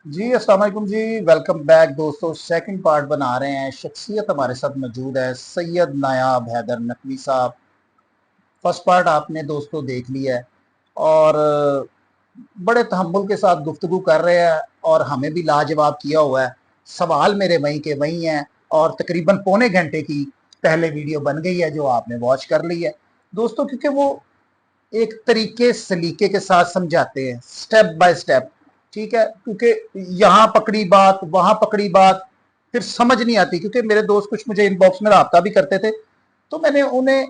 जी अस्सलाम वालेकुम जी। Welcome back दोस्तों। सेकंड पार्ट बना रहे हैं। शख्सियत हमारे साथ मौजूद है सैयद नायाब हैदर नकवी साहब। फर्स्ट पार्ट आपने दोस्तों देख लिया है और बड़े तहम्मुल के साथ गुफ्तगू कर रहे हैं और हमें भी लाजवाब किया हुआ है। सवाल मेरे वहीं के वहीं हैं और तकरीबन पौने घंटे की पहले वीडियो बन गई है जो आपने वॉच कर ली है दोस्तों, क्योंकि वो एक तरीके सलीके के साथ समझाते हैं स्टेप बाय स्टेप। ठीक है, क्योंकि यहाँ पकड़ी बात वहां पकड़ी बात फिर समझ नहीं आती। क्योंकि मेरे दोस्त कुछ मुझे इनबॉक्स में रब्ता भी करते थे, तो मैंने उन्हें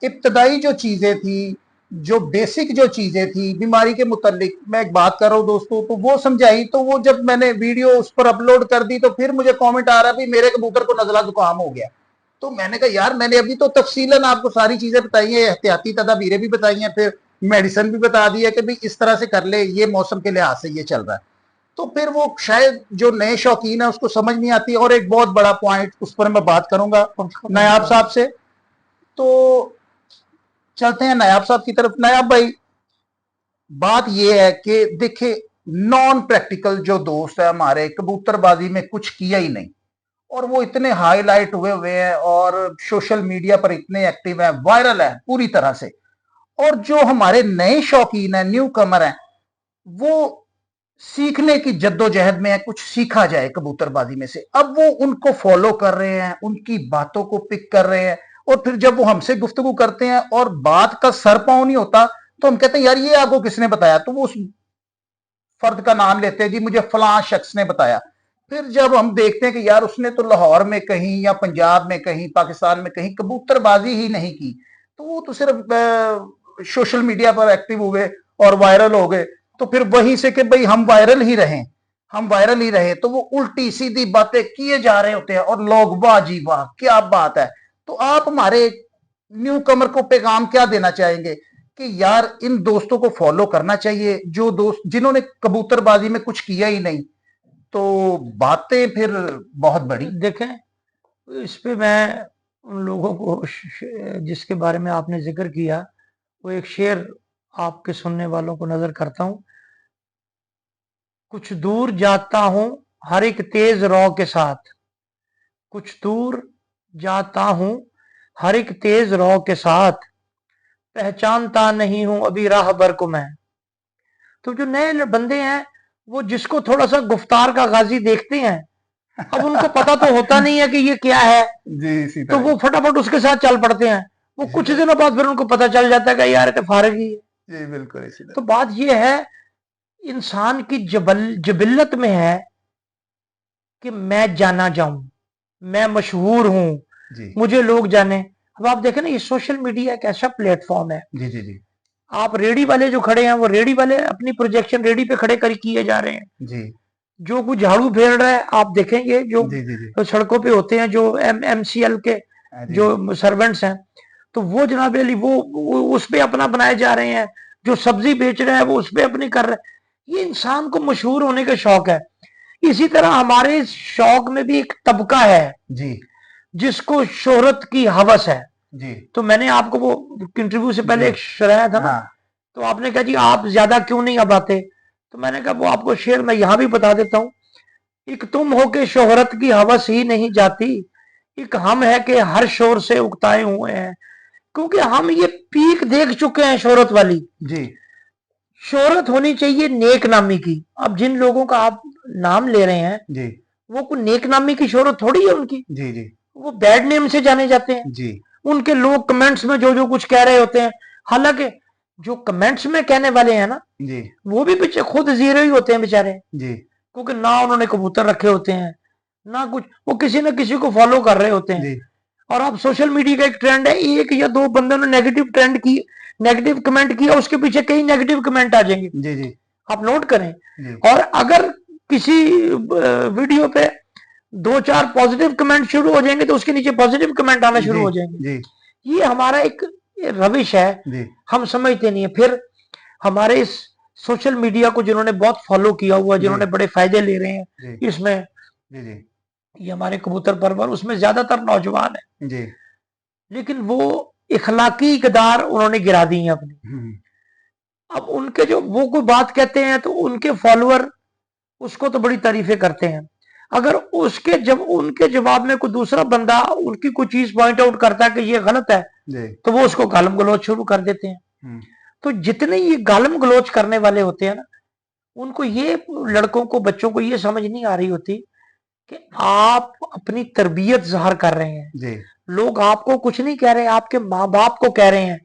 इब्तदाई जो चीजें थी, जो बेसिक जो चीजें थी बीमारी के मुतालिक मैं एक बात कर रहा हूँ दोस्तों, तो वो समझाई। तो वो जब मैंने वीडियो उस पर अपलोड कर दी तो फिर मुझे कमेंट आ रहा है मेरे कबूतर को नजला जुकाम हो गया। तो मैंने कहा यार मैंने अभी तो तफसीलन आपको सारी चीजें बताई है, एहतियाती तदाबीरें भी बताई हैं, फिर मेडिसिन भी बता दी है कि भाई इस तरह से कर ले, ये मौसम के लिहाज से ये चल रहा है। तो फिर वो शायद जो नए शौकीन है उसको समझ नहीं आती। और एक बहुत बड़ा पॉइंट उस पर मैं बात करूंगा नायाब साहब से। तो चलते हैं नायाब साहब की तरफ। नायाब भाई, बात यह है कि देखे, नॉन प्रैक्टिकल जो दोस्त है हमारे, कबूतरबाजी में कुछ किया ही नहीं और वो इतने हाईलाइट हुए हुए हैं और सोशल मीडिया पर इतने एक्टिव है, वायरल है पूरी तरह से। और जो हमारे नए शौकीन है, न्यू कमर है, वो सीखने की जद्दोजहद में है, कुछ सीखा जाए कबूतरबाजी में से। अब वो उनको फॉलो कर रहे हैं, उनकी बातों को पिक कर रहे हैं और फिर जब वो हमसे गुफ्तगू करते हैं और बात का सर पांव नहीं होता तो हम कहते हैं यार ये आपको किसने बताया। तो वो उस फर्द का नाम लेते हैं, जी मुझे फलां शख्स ने बताया। फिर जब हम देखते हैं कि यार उसने तो लाहौर में कहीं या पंजाब में कहीं पाकिस्तान में कहीं कबूतरबाजी ही नहीं की, तो वो तो सिर्फ सोशल मीडिया पर एक्टिव हुए और वायरल हो गए। तो फिर वहीं से कि भाई हम वायरल ही रहें, हम वायरल ही रहे, तो वो उल्टी सीधी बातें किए जा रहे होते हैं और लोग वाह जी वाह क्या बात है। तो आप हमारे न्यू कमर को पैगाम क्या देना चाहेंगे कि यार इन दोस्तों को फॉलो करना चाहिए, जो दोस्त जिन्होंने कबूतरबाजी में कुछ किया ही नहीं, तो बातें फिर बहुत बड़ी। देखें, इस पे मैं उन लोगों को जिसके बारे में आपने जिक्र किया, वो एक शेर आपके सुनने वालों को नजर करता हूं। कुछ दूर जाता हूं हर एक तेज रौ के साथ, कुछ दूर जाता हूं हर एक तेज रौ के साथ, पहचानता नहीं हूं अभी राह भर को मैं। तो जो नए बंदे हैं, वो जिसको थोड़ा सा गुफ्तार का गाजी देखते हैं, अब उनको पता तो होता नहीं है कि ये क्या है, जी इसी तो तरह वो फटाफट उसके साथ चल पड़ते हैं। वो कुछ दिनों बाद फिर उनको पता चल जाता है कि यार ये तो फारग ही है। जी बिल्कुल इसी तो तरह। बात ये है, इंसान की जबिल्लत में है कि मैं जाना जाऊं, मैं मशहूर हूं, जी मुझे लोग जाने। अब आप देखें ना, ये सोशल मीडिया एक ऐसा प्लेटफॉर्म है। जी जी जी आप रेडी वाले जो खड़े हैं, वो रेडी वाले अपनी प्रोजेक्शन रेडी पे खड़े कर किए जा रहे हैं। जी जो कुछ झाड़ू फेर रहा है, आप देखेंगे जो जी जी जी सड़कों पे होते हैं, जो एमसीएल के जी जो सर्वेंट्स हैं, तो वो जनाब अली वो उस पे अपना बनाए जा रहे हैं। जो सब्जी बेच रहे हैं वो उस पे अपनी कर रहे हैं। ये इंसान को मशहूर होने का शौक है। इसी तरह हमारे शौक में भी एक तबका है जी जिसको शोहरत की हवस है। जी तो मैंने आपको वो इंटरव्यू से जी पहले एक सुनाया था ना, हाँ तो आपने कहा जी आप ज्यादा क्यों नहीं अब आते। तो मैंने कहा वो आपको शेर मैं यहां भी बता देता हूं। एक तुम हो के शोहरत की हवस ही नहीं जाती, एक हम है कि हर शोर से उकताए हुए हैं। क्योंकि हम ये पीक देख चुके हैं शोहरत वाली। जी शोहरत होनी चाहिए नेक नामी की। अब जिन लोगों का आप नाम ले रहे हैं, जी वो कोई नेक नामी की शोहरत थोड़ी है उनकी। जी जी वो बैड नेम से जाने जाते हैं। जी उनके लोग कमेंट्स में जो जो कुछ कह रहे होते हैं, हालांकि जो कमेंट्स में कहने वाले हैं ना, जी वो भी पीछे खुद जीरो ही होते हैं बेचारे। जी क्योंकि ना उन्होंने कबूतर रखे होते हैं, ना कुछ, वो किसी न किसी को फॉलो कर रहे होते हैं। जी और अब सोशल मीडिया का एक ट्रेंड है, एक या दो बंदों ने नेगेटिव ट्रेंड की, नेगेटिव कमेंट किया, उसके पीछे कई नेगेटिव कमेंट आ जाएंगे। जी जी आप नोट करें। जी और अगर किसी वीडियो पे दो चार पॉजिटिव कमेंट शुरू हो जाएंगे, तो उसके नीचे पॉजिटिव कमेंट आना शुरू जी हो जाएंगे। जी ये हमारा एक रविश है, जी हम समझते नहीं है। फिर हमारे इस सोशल मीडिया को जिन्होंने बहुत फॉलो किया हुआ, जी जिन्होंने बड़े फायदे ले रहे हैं जी इसमें, जी जी ये हमारे कबूतर परवर, उसमें ज्यादातर नौजवान है। जी लेकिन वो इखलाकी इकदार उन्होंने गिरा दी है अपनी। हम्म, अब उनके जो वो कोई बात कहते हैं तो उनके फॉलोअर उसको तो बड़ी तारीफें करते हैं। अगर उसके जब उनके जवाब में कोई दूसरा बंदा उनकी कोई चीज पॉइंट आउट करता है कि ये गलत है, तो वो उसको गालम गलौज शुरू कर देते हैं। तो जितने ये गालम गलौज करने वाले होते हैं ना, उनको ये लड़कों को, बच्चों को ये समझ नहीं आ रही होती कि आप अपनी तरबियत ज़ाहिर कर रहे हैं। लोग आपको कुछ नहीं कह रहे, आपके माँ बाप को कह रहे हैं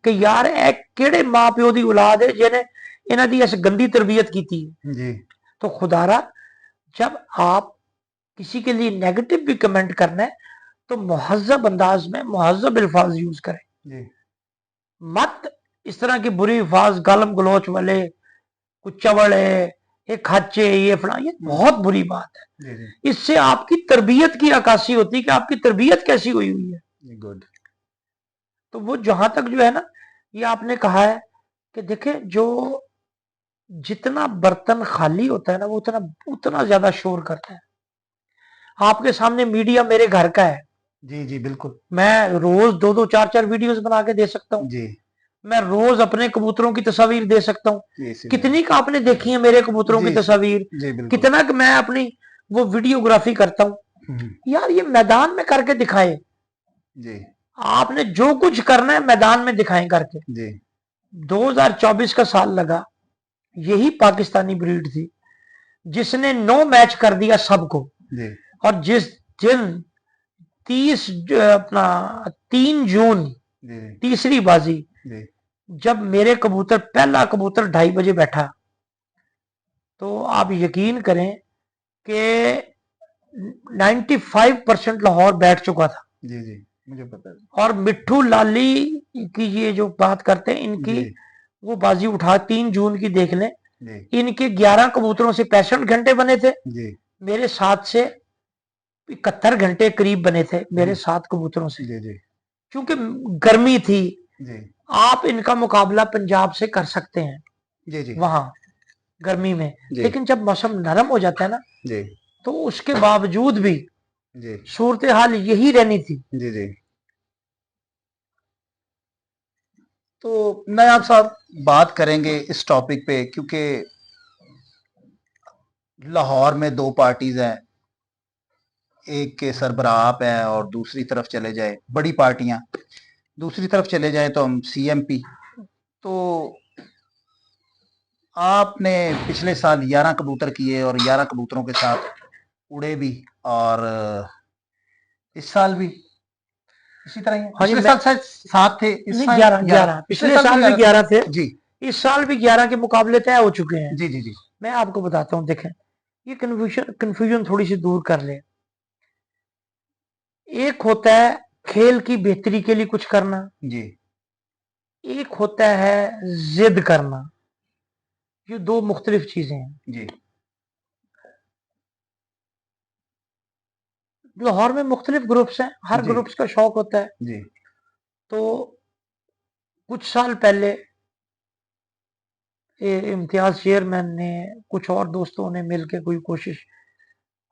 कि यार ए केड़े माँ प्यो दी औलाद है जिन्हें इन्हां दी ऐसी गंदी तरबियत की थी। तो खुदारा, जब आप किसी के लिए नेगेटिव भी कमेंट करना है तो मुहज्जब अंदाज में मुहज्जब अल्फाज यूज करें। मत इस तरह की बुरी अल्फाज, गालम गलोच वाले, कुछ चवड़ है, ये खाचे, ये फला, ये बहुत बुरी बात है। इससे आपकी तरबियत की अक्कासी होती है कि आपकी तरबियत कैसी हुई है। गुड। तो वो जहां तक जो है ना, ये आपने कहा है कि देखे, जो जितना बर्तन खाली होता है ना, वो उतना उतना ज्यादा शोर करता है। आपके सामने मीडिया मेरे घर का है। जी बिल्कुल। मैं रोज 2-2 4-4 वीडियोस बना के दे सकता हूँ। मैं रोज अपने कबूतरों की तस्वीर दे सकता हूँ। कितनी का आपने देखी है मेरे कबूतरों की तस्वीर, कितना का मैं अपनी वो वीडियोग्राफी करता हूँ। यार ये मैदान में करके दिखाए। आपने जो कुछ करना है मैदान में दिखाएं करके। 2024 का साल लगा, यही पाकिस्तानी ब्रीड थी जिसने 9 मैच कर दिया सबको। और जिस दिन 3 जून तीसरी बाजी, जब मेरे कबूतर, पहला कबूतर 2:30 बजे बैठा, तो आप यकीन करें कि 95% लाहौर बैठ चुका था। मुझे पता है। और मिट्ठू लाली की ये जो बात करते हैं, इनकी वो बाजी उठा 3 जून की देख लें। इनके 11 कबूतरों से 65 घंटे बने थे। मेरे 7 से 71 घंटे करीब बने थे मेरे 7 कबूतरों से। क्योंकि गर्मी थी। आप इनका मुकाबला पंजाब से कर सकते हैं वहां गर्मी में, लेकिन जब मौसम नरम हो जाता है ना, तो उसके बावजूद भी सूरत हाल यही रहनी थी। तो नायाब साहब बात करेंगे इस टॉपिक पे, क्योंकि लाहौर में 2 पार्टीज हैं, एक के सरबराह आप हैं और दूसरी तरफ चले जाए बड़ी पार्टियां, दूसरी तरफ चले जाए तो हम सीएमपी। तो आपने पिछले साल 11 कबूतर किए और 11 कबूतरों के साथ उड़े भी, और इस साल भी इसी तरह ही है। पिछले साल शायद 7 थे, इस साल 11। पिछले साल भी 11 थे जी। इस साल भी 11 के मुकाबले तय हो चुके हैं। जी। मैं आपको बताता हूं, देखें, ये कंफ्यूजन थोड़ी सी दूर कर ले। एक होता है खेल की बेहतरी के लिए कुछ करना जी, एक होता है जिद करना। ये 2 मुख्तलिफ चीजें हैं जी। लाहौर में मुख्तलिफ ग्रुप्स हैं, हर ग्रुप्स का शौक होता है जी। तो कुछ साल पहले इम्तियाज चेयरमैन ने, कुछ और दोस्तों ने मिलकर कोई कोशिश,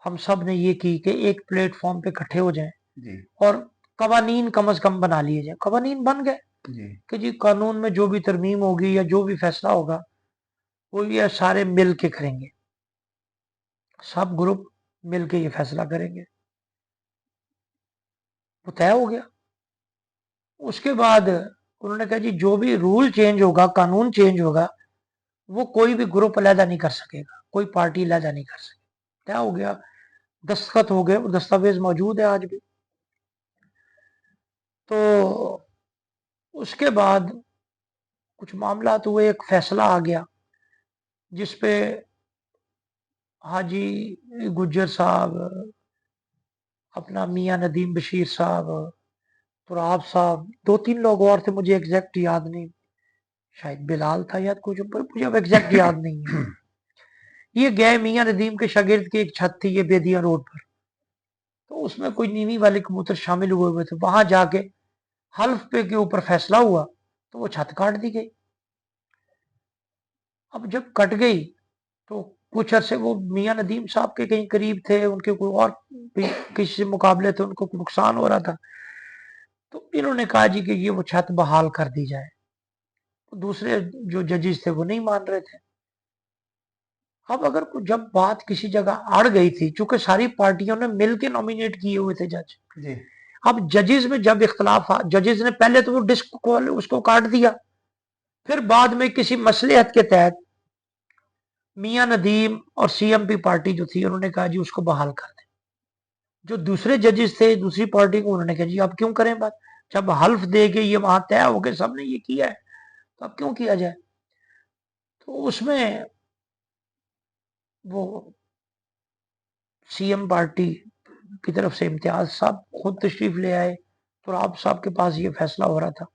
हम सब ने ये की कि एक प्लेटफॉर्म पे इकट्ठे हो जाएं जी, और कवानीन कम से कम बना लिए जाए। कवानीन बन गए कि जी कानून में जो भी तरमीम होगी या जो भी फैसला होगा वो ये सारे मिल के करेंगे, सब ग्रुप मिल के ये फैसला करेंगे। वो तय हो गया। उसके बाद उन्होंने कहा जी जो भी रूल चेंज होगा, कानून चेंज होगा, वो कोई भी ग्रुप अलहदा नहीं कर सकेगा, कोई पार्टी अलहदा नहीं कर सकेगी। तय हो गया, दस्तखत हो गए, और दस्तावेज मौजूद है आज भी। तो उसके बाद कुछ मामला हुए, एक फैसला आ गया जिसपे हाजी गुज्जर साहब, अपना मियां नदीम बशीर साहब, तुराब साहब, 2-3 लोग और थे, मुझे एग्जैक्ट याद नहीं, शायद बिलाल था या कुछ, मुझे अब एग्जैक्ट याद नहीं है। ये गए मियां नदीम के शागिर्द की एक छत थी, ये बेदिया रोड पर, तो उसमें कोई नीवी वाले कबूतर शामिल हुए थे। वहां जाके हल्फ पे के ऊपर फैसला हुआ तो वो छत काट दी गई। अब जब कट गई तो कुछ अरसे वो मियां नदीम साहब के कहीं करीब थे, उनके कोई और भी किसी से मुकाबले थे, उनको नुकसान हो रहा था। तो इन्होंने कहा जी कि ये वो छत बहाल कर दी जाए। दूसरे जो जजेस थे वो नहीं मान रहे थे। अब अगर जब बात किसी जगह अड़ गई थी, चूंकि सारी पार्टियों ने मिलकर नॉमिनेट किए हुए थे जज, जी अब जजेस में जब इख्तलाफ, जजेस ने पहले तो वो डिस्क को उसको काट दिया, फिर बाद में किसी मसलहत के तहत मियां नदीम और सीएमपी पार्टी जो थी उन्होंने कहा जी उसको बहाल कर दे। जो दूसरे जजेस थे दूसरी पार्टी को, उन्होंने कहा जी आप क्यों करें बात, जब हल्फ दे के ये वहां तय हो गए सबने ये किया है तो अब क्यों किया जाए। तो उसमें वो सीएम पार्टी की तरफ से इम्तियाज साहब खुद तशरीफ ले आए, तो आप साहब के पास ये फैसला हो रहा था।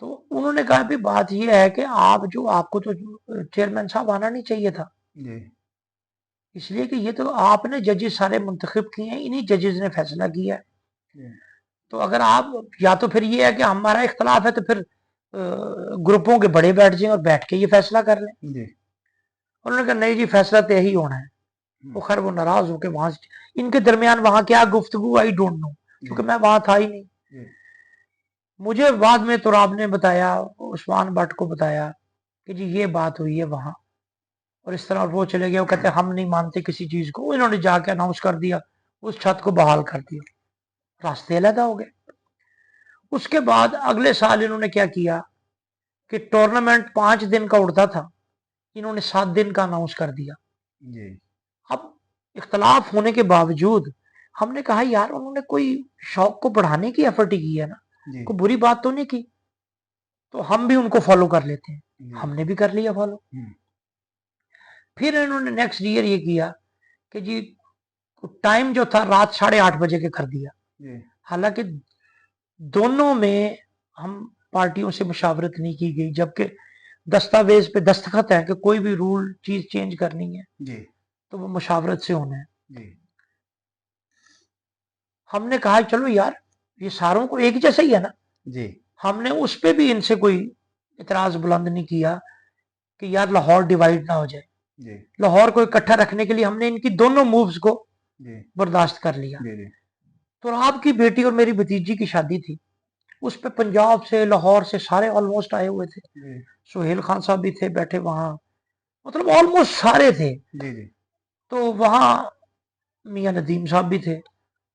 तो उन्होंने कहा भी बात ये है कि आप जो, आपको तो चेयरमैन साहब आना नहीं चाहिए था, जी इसलिए कि ये तो आपने जजेस सारे मुंतखब किए हैं, इन्हीं जजेस ने फैसला किया है। जी तो अगर आप, या तो फिर ये है कि हमारा इख्तलाफ है तो फिर ग्रुपों के बड़े बैठ जाएं और बैठ के ये फैसला कर लें। जी उन्होंने कहा नहीं जी फैसला तो यही होना है। वो खैर वो नाराज होकर वहां से, इनके दरमियान वहां क्या गुफ्तगू आई डोंट नो, क्योंकि मैं वहां था ही नहीं। जी मुझे बाद में तुराब ने बताया, उस्मान भट्ट को बताया कि जी ये बात हुई है वहां, और इस तरह वो चले गए, वो कहते हम नहीं मानते किसी चीज को, इन्होंने जाके अनाउंस कर दिया, उस छत को बहाल कर दिया, रास्ते अलग हो गए। उसके बाद अगले साल इन्होंने क्या किया कि टूर्नामेंट 5 दिन का उड़ता था, इन्होंने 7 दिन का अनाउंस कर दिया। जी अब इख्तलाफ होने के बावजूद हमने कहा यार उन्होंने कोई शौक को बढ़ाने की एफर्ट ही की है ना, जी कोई बुरी बात तो नहीं की, तो हम भी उनको फॉलो कर लेते हैं। जी हमने भी कर लिया फॉलो। फिर इन्होंने नेक्स्ट ईयर ये किया कि जी टाइम जो था रात 8:30 बजे के कर दिया। जी हालांकि दोनों में हम पार्टियों से मुशावरत नहीं की गई, जबकि दस्तावेज पे दस्तखत है कि कोई भी रूल चीज चेंज करनी है जी तो वो मुशावरत से होना है। जी हमने कहा चलो यार ये सारों को एक जैसा ही है ना, जी हमने उस पे भी इनसे कोई इतराज बुलंद नहीं किया कि यार लाहौर डिवाइड ना हो जाए। जी लाहौर को इकट्ठा रखने के लिए हमने इनकी दोनों मूव्स को जी बर्दाश्त कर लिया। जी जी तो आपकी बेटी और मेरी भतीजी की शादी थी, उस पे पंजाब से लाहौर से सारे ऑलमोस्ट आए हुए थे। जी सुहेल खान साहब भी थे बैठे वहां, मतलब ऑलमोस्ट सारे थे। जी जी तो वहां मियां नदीम साहब भी थे।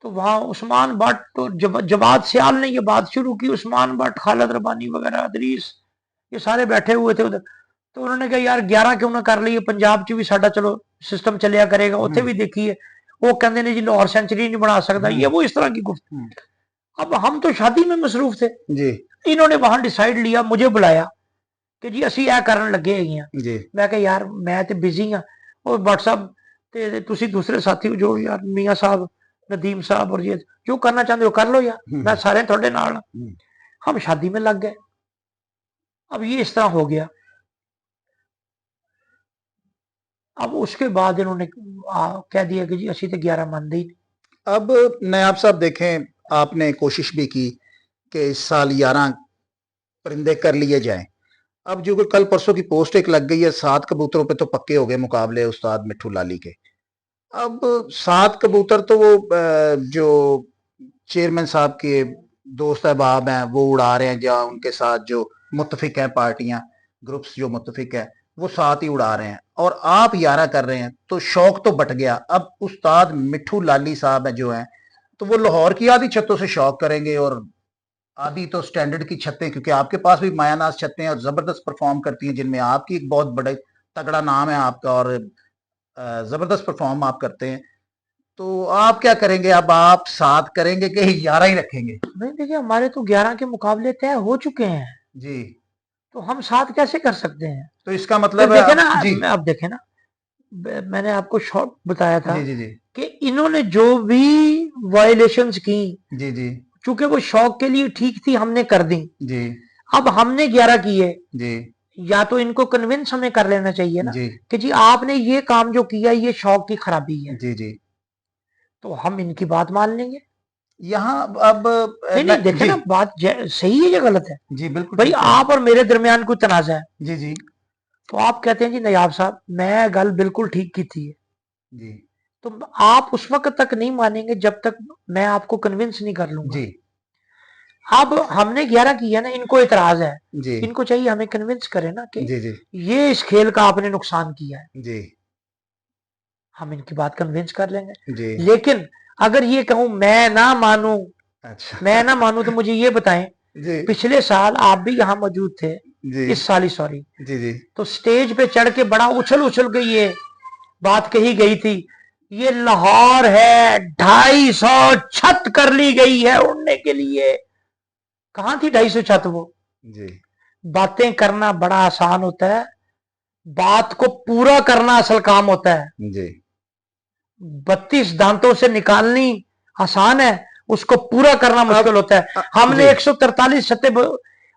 तो वहां उस्मान भट्ट, तो जवाद सियाल ने ये बात शुरू की, उस्मान भट्ट, खालिद रब्बानी वगैरह, अदरीस, ये सारे बैठे हुए थे उधर। तो उन्होंने कहा यार 11 क्यों ना कर लिए, पंजाब च भी साडा चलो सिस्टम चलिया करेगा, उत्थे भी देखिए। वो कहते ने जी लाहौर सेंचुरी नहीं बना सकता, ये वो इस तरह की गुफ्त। अब हम तो शादी में मसरूफ थे, जी इन्होंने वहां डिसाइड लिया, मुझे बुलाया कि जी ਅਸੀਂ ਇਹ ਕਰਨ ਲੱਗੇ ਹੈਗੇ ਆ। जी ਮੈਂ ਕਿਹਾ ਯਾਰ ਮੈਂ ਤੇ ਬਿਜ਼ੀ ਆ, और भट्ट साहब ਤੇ ਤੁਸੀਂ दूसरे साथी हो जो यार मियां साहब, नदीम साहब, और ये जो करना चाहते हो कर लो यार, मैं सारे थोड़े नाल। हम शादी में लग गए। अब ये इस तरह हो गया। अब उसके बाद इन्होंने कह दिया कि जी असि तो 11 मानते ही नहीं। अब नायाब साहब देखें, आपने कोशिश भी की कि इस साल 11 परिंदे कर लिए जाएं। अब जो कल परसों की पोस्ट एक लग गई है, 7 कबूतरों पे तो पक्के हो गए मुकाबले उस्ताद मिट्ठू लाली के। अब 7 कबूतर तो वो जो चेयरमैन साहब के दोस्त अहबाब हैं वो उड़ा रहे हैं, या उनके साथ जो मुत्तफिक हैं पार्टियां, ग्रुप्स जो मुत्तफिक है वो साथ ही उड़ा रहे हैं, और आप 11 कर रहे हैं, तो शौक तो बट गया। अब उस्ताद मिट्ठू लाली साहब है जो हैं, तो वो लाहौर की आधी छतों से शौक करेंगे और आदि तो स्टैंडर्ड की छतें, क्योंकि आपके पास भी मायानाज छतें और जबरदस्त परफॉर्म करती हैं, जिनमें आपकी एक बहुत बड़े तगड़ा नाम है आपका, और जबरदस्त परफॉर्म आप करते हैं। तो आप क्या करेंगे? अब आप 7 करेंगे कि 11 ही रखेंगे? नहीं देखिए हमारे तो 11 के मुकाबले तय हो चुके हैं, जी, तो हम 7 कैसे कर सकते हैं। तो इसका फिर मतलब है देखे ना, अब जी अब देखे ना, मैंने आपको शॉर्ट बताया था जी जी जी कि इन्होंने जो भी वायलेशंस की, जी जी चूंकि वो शौक के लिए ठीक थी, हमने कर दी। जी अब हमने 11 किए, जी या तो इनको कन्विंस हमें कर लेना चाहिए ना जी कि जी आपने ये काम जो किया ये शौक की खराबी है, जी जी तो हम इनकी बात मान लेंगे। यहाँ अब नहीं नहीं देखे जी ना, बात सही है या गलत है। जी बिल्कुल भाई ठीक है। आप और मेरे दरमियान कोई तनाजा है, जी जी तो आप कहते हैं जी नयाब साहब मैं गल बिल्कुल ठीक की थी, जी तो आप उस वक्त तक नहीं मानेंगे जब तक मैं आपको कन्विंस नहीं कर लूंगा। जी अब हमने 11 किया ना, इनको इतराज है, जी इनको चाहिए हमें कन्विंस करें ना कि जी जी ये इस खेल का आपने नुकसान किया है, जी हम इनकी बात कन्विंस कर लेंगे। जी लेकिन अगर ये कहूं मैं ना मानूं, अच्छा मैं ना मानूं, तो मुझे ये बताएं, जी पिछले साल आप भी यहां मौजूद थे, जी इस साल ही सॉरी, जी जी तो स्टेज पे चढ़ के बड़ा उछल उछल के ये बात कही गई थी, ये लाहौर है, 250 छत कर ली गई है उड़ने के लिए। कहां थी 250 छत? वो जी बातें करना बड़ा आसान होता है, बात को पूरा करना असल काम होता है। जी 32 दांतों से निकालनी आसान है, उसको पूरा करना मुश्किल होता है। हमने जी 143 छतें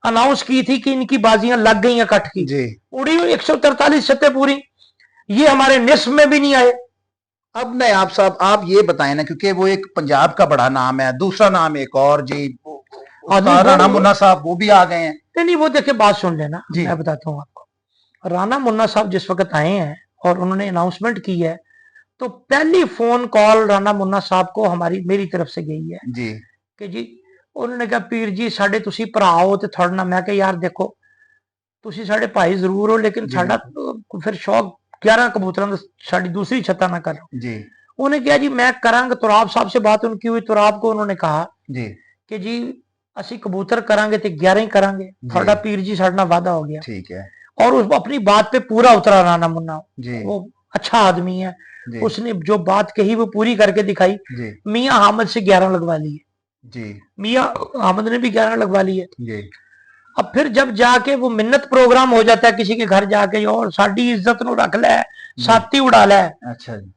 अनाउंस की थी कि इनकी बाजियां लग गई हैं कट की, जी उड़ी हुई 143 छतें पूरी, ये हमारे निस्फ में भी नहीं आए। अब नहीं आप साहब आप ये बताएं ना, क्योंकि वो एक पंजाब का बड़ा नाम है, दूसरा नाम एक और जी उस्ताद राणा मुन्ना साहब वो भी आ गए हैं। नहीं, वो देखिए बात सुन लेना, जी मैं बताता हूँ आपको। राणा मुन्ना साहब जिस वक्त आए हैं और उन्होंने अनाउंसमेंट की है, तो पहली फोन कॉल राणा मुन्ना साहब को हमारी मेरी तरफ से गई है जी कि जी, उन्होंने कहा पीर जी साढ़े तुसी भरा हो ते थोड़ा ना, मैं कहा यार देखो तुसी साढ़े भाई जरूर हो, लेकिन जी साढ़ा फिर शौक 11 कबूतरों का साड़ी दूसरी छत्ता ना करो। जी उन्हें कहा जी मैं करांगा, तुराब साहब से बात उनकी हुई, तुराब को उन्होंने कहा जी कि जी ਅਸੀਂ कबूतर करांगे तो 11 ही करांगे, थोड़ा पीर जी साढ़े नाल वादा हो गया। ठीक है और उस अपनी बात पे पूरा उतरा राणा मुन्ना, जी वो अच्छा आदमी है, जी उसने जो बात कही वो पूरी करके दिखाई। जी मियां हामिद से 11 लगवा ली है, जी मियां हामिद ने भी 11 लगवा ली है। जी अब फिर जब जाके वो मिन्नत प्रोग्राम हो जाता है किसी के घर जाके, और साड़ी इज्जत नु रख ले, साथी उड़ा ले, अच्छा जी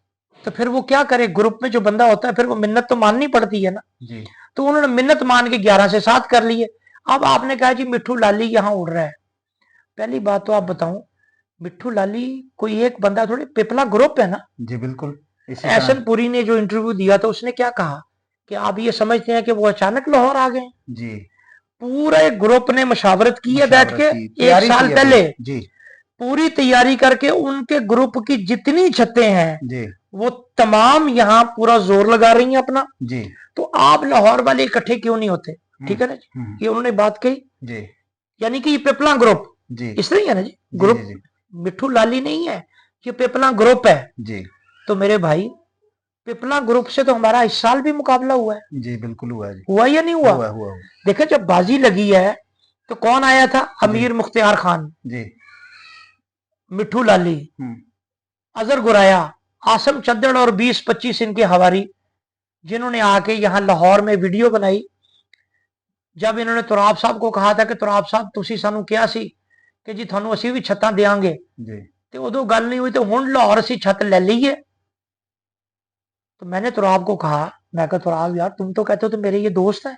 तो फिर वो क्या करे, ग्रुप में जो बंदा होता है फिर वो मिन्नत तो माननी पड़ती है ना। जी तो उन्होंने मिन्नत मान के 11 से 7 कर लिए। अब आपने कहा जी मिट्ठू लाली यहाँ उड़ रहा है, पहली बात तो आप बताऊं, मिट्ठू लाली कोई एक बंदा थोड़ी, पिपला ग्रुप है ना। जी बिल्कुल इसी एहसन तरह पुरी ने जो इंटरव्यू दिया था उसने क्या कहा कि आप ये समझते हैं कि वो अचानक लाहौर आ गए? जी पूरे ग्रुप ने मशावरत की है बैठ मुशावरत के, की एक तैयारी साल की है पहले पूरी जी पूरी तैयारी करके उनके ग्रुप की जितनी छतें हैं जी वो तमाम यहाँ पूरा जोर लगा रही हैं अपना। जी तो आप लाहौर वाले इकट्ठे क्यों नहीं होते? ठीक है ना जी, ये उन्होंने बात कही, जी यानी कि ये पिपला ग्रुप जी इस तरह ही है ना जी, जी ग्रुप जी मिट्ठू लाली नहीं है, ये पिपला ग्रुप है। जी तो मेरे भाई पिपला ग्रुप से तो हमारा इस साल भी मुकाबला हुआ है, जी बिल्कुल हुआ जी हुआ या नहीं हुआ? हुआ देखे जब बाजी लगी है तो कौन आया था? अमीर मुख्तियार खान, जी मिट्ठू लाली, अजहर गुराया, आसम चद्दड़ और 20-25 इनके हवारी, जिन्होंने आके यहाँ लाहौर में वीडियो बनाई। जब इन्होंने तुराब साहब को कहा था कि तुराब साहब तुसी सानू क्या सी कि जी थानू असी भी छत्तां देंगे, जी तो उदो गल नहीं हुई, तो हुण लाहौर असी छत ले ली है। तो मैंने तुराब को कहा, मैं कहा तुराब यार तुम तो कहते हो तो मेरे ये दोस्त है,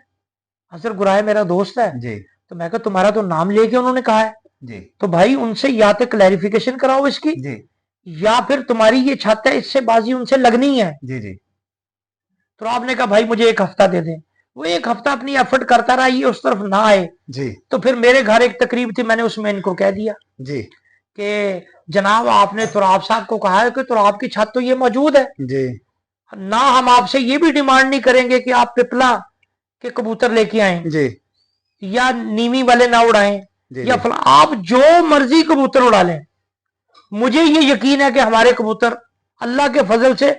अजहर गुराया मेरा दोस्त है, जी तो मैं कहा तुम्हारा तो नाम लेके उन्होंने कहा है, जी तो भाई उनसे या तो क्लैरिफिकेशन कराओ इसकी, जी या फिर तुम्हारी ये छत है इससे बाजी उनसे लगनी है। जी जी तो आपने कहा भाई मुझे 1 हफ्ता दे दें। वो 1 हफ्ता अपनी एफर्ट करता रहा, ये उस तरफ ना आए। जी तो फिर मेरे घर एक तकरीब थी, मैंने उसमें इनको कह दिया जी कि जनाब आपने तुराब साहब को कहा है कि तुराब की छत तो ये मौजूद है जी ना, हम आपसे ये भी डिमांड नहीं करेंगे कि आप पिपला के कबूतर लेके आए जी या नीवी वाले ना उड़ाएं जी या फला, आप जो मर्जी कबूतर उड़ा लें। मुझे ये यकीन है कि हमारे कबूतर अल्लाह के फजल से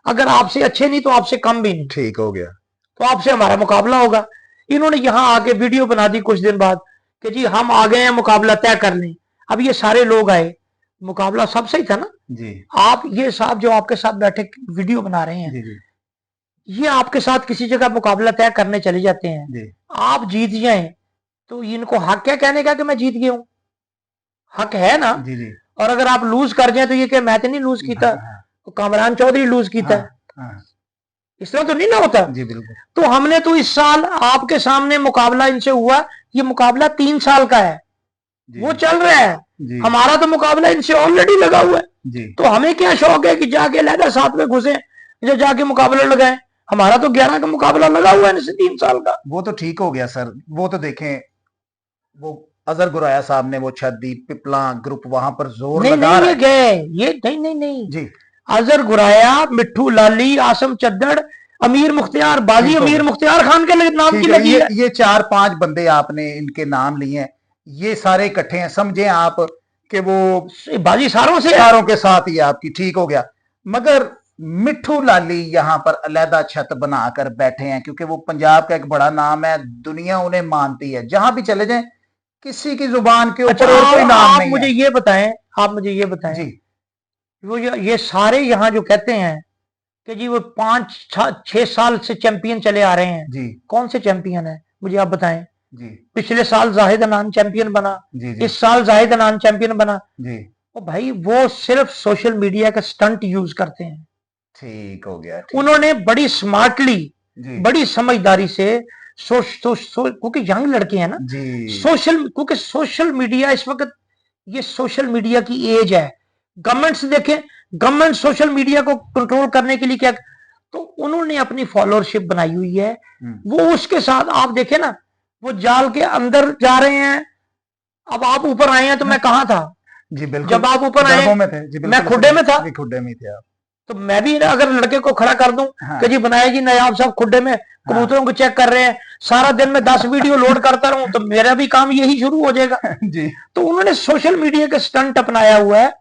अगर आपसे अच्छे नहीं तो आपसे कम भी नहीं, ठीक हो गया तो आपसे हमारा मुकाबला होगा। इन्होंने यहां आके वीडियो बना दी कुछ दिन बाद कि जी हम आ गए हैं, मुकाबला तय कर लें। अब ये सारे लोग आए, मुकाबला सब सही था ना। जी आप ये साहब जो आपके साथ बैठे वीडियो बना रहे हैं, जी जी ये आपके साथ किसी जगह मुकाबला तय करने चले जाते हैं, जी आप जीत जाए तो इनको हक क्या कहने का कि मैं जीत गया हूं? हक है ना। जी जी और अगर आप लूज कर जाए तो ये क्या मैं तो नहीं लूज किया, तो कामरान चौधरी लूज किया, इस तरह तो नहीं ना होता। जी बिल्कुल तो हमने तो इस साल आपके सामने मुकाबला इनसे हुआ, ये मुकाबला 3 साल का है, वो चल रहा है। हमारा तो मुकाबला इनसे ऑलरेडी लगा हुआ है। तो हमें क्या शौक है कि जाके लहदा साथ में घुसे या जाके मुकाबला लगाए? हमारा तो 11 का मुकाबला लगा हुआ है इनसे 3 साल का। वो तो ठीक हो गया सर, वो तो देखें वो अजहर गुराया साहब ने वो छत दी, पिपला ग्रुप वहां पर जोर नहीं लगा नहीं रहा ये है। गए, ये नहीं नहीं नहीं जी अजहर गुराया, मिट्ठू लाली, आसम चद्दड़, अमीर मुख्तियार, बाजी ठीक हो अमीर गया। मुख्तियार खान के नाम ठीक की है, लगी है। ये 4-5 बंदे आपने इनके नाम लिए हैं, ये सारे इकट्ठे हैं, समझे आप कि वो बाजी सारों से है। सारों के साथ ही है आपकी, ठीक हो गया। मगर मिट्ठू लाली यहाँ पर अलहदा छत बनाकर बैठे हैं, क्योंकि वो पंजाब का एक बड़ा नाम है, दुनिया उन्हें मानती है, जहां भी चले जाएं किसी की जुबान के अच्छा, ऊपर और कोई नाम आप नहीं मुझे है। ये बताएं, आप मुझे ये बताएं, जी वो ये सारे यहाँ जो कहते हैं कि जी वो 5-6 साल से चैंपियन चले आ रहे हैं, जी कौन से चैंपियन है मुझे आप बताएं। जी पिछले साल जाहिद अनान चैंपियन बना, जी जी इस साल जाहिद अनान चैंपियन बना। जी ओ भाई, वो सिर्फ सोशल मीडिया का स्टंट यूज करते हैं। ठीक हो गया, ठीक। उन्होंने बड़ी स्मार्टली, जी बड़ी समझदारी से क्योंकि यंग लड़के हैं ना, जी क्योंकि सोशल मीडिया इस वक्त, ये सोशल मीडिया की एज है। गवर्नमेंट से देखें, गवर्नमेंट सोशल मीडिया को कंट्रोल करने के लिए क्या, तो उन्होंने अपनी फॉलोअरशिप बनाई हुई है, वो उसके साथ आप देखें ना, वो जाल के अंदर जा रहे हैं। अब आप ऊपर आए हैं तो मैं कहां था जी बिल्कुल, जब आप ऊपर आए? दरबों में थे जी, मैं बिल्कुल खुड्डे में था। जी, खुड्डे में ही थे आप। तो मैं भी अगर लड़के को खड़ा कर दूं हाँ कि जी बनाया जी नयाब साहब खुड्डे में कबूतरों को चेक कर रहे हैं, सारा दिन में 10 वीडियो लोड करता रहूं, तो मेरा भी काम यही शुरू हो जाएगा। जी तो उन्होंने सोशल मीडिया का स्टंट अपनाया हुआ है।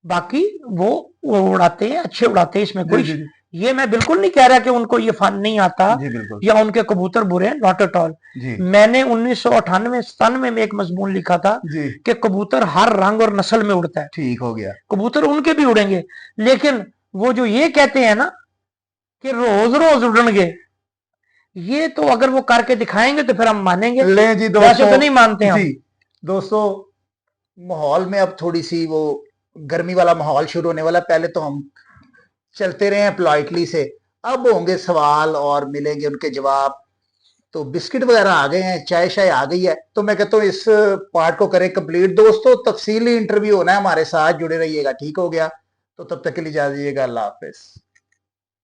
बाकी वो उड़ाते हैं, अच्छे उड़ाते हैं, इसमें जी कोई जी जी ये मैं बिल्कुल नहीं कह रहा कि उनको ये फन नहीं आता जी बिल्कुल या उनके कबूतर बुरे हैं, नॉट एट ऑल। जी मैंने 1998-97 में एक मजमून लिखा था जी कि कबूतर हर रंग और नस्ल में उड़ता है, ठीक हो गया। कबूतर उनके भी उड़ेंगे, लेकिन वो जो ये कहते हैं ना कि रोज रोज उड़ेंगे, ये तो अगर वो करके दिखाएंगे तो फिर हम मानेंगे, ले जी वैसे दोस्तों, तो नहीं मानते हम। जी दोस्तों, माहौल में अब थोड़ी सी वो गर्मी वाला माहौल शुरू होने वाला है। पहले तो हम चलते रहे हैं पोलाइटली से, अब होंगे सवाल और मिलेंगे उनके जवाब। तो बिस्किट वगैरह आ गए हैं, चाय शाय आ गई है, तो मैं कहता हूँ इस पार्ट को करें कंप्लीट। दोस्तों तफसीली इंटरव्यू होना है, हमारे साथ जुड़े रहिएगा, ठीक हो गया। तो तब तक के लिए इजाजत दीजिएगा, अल्लाह हाफिज।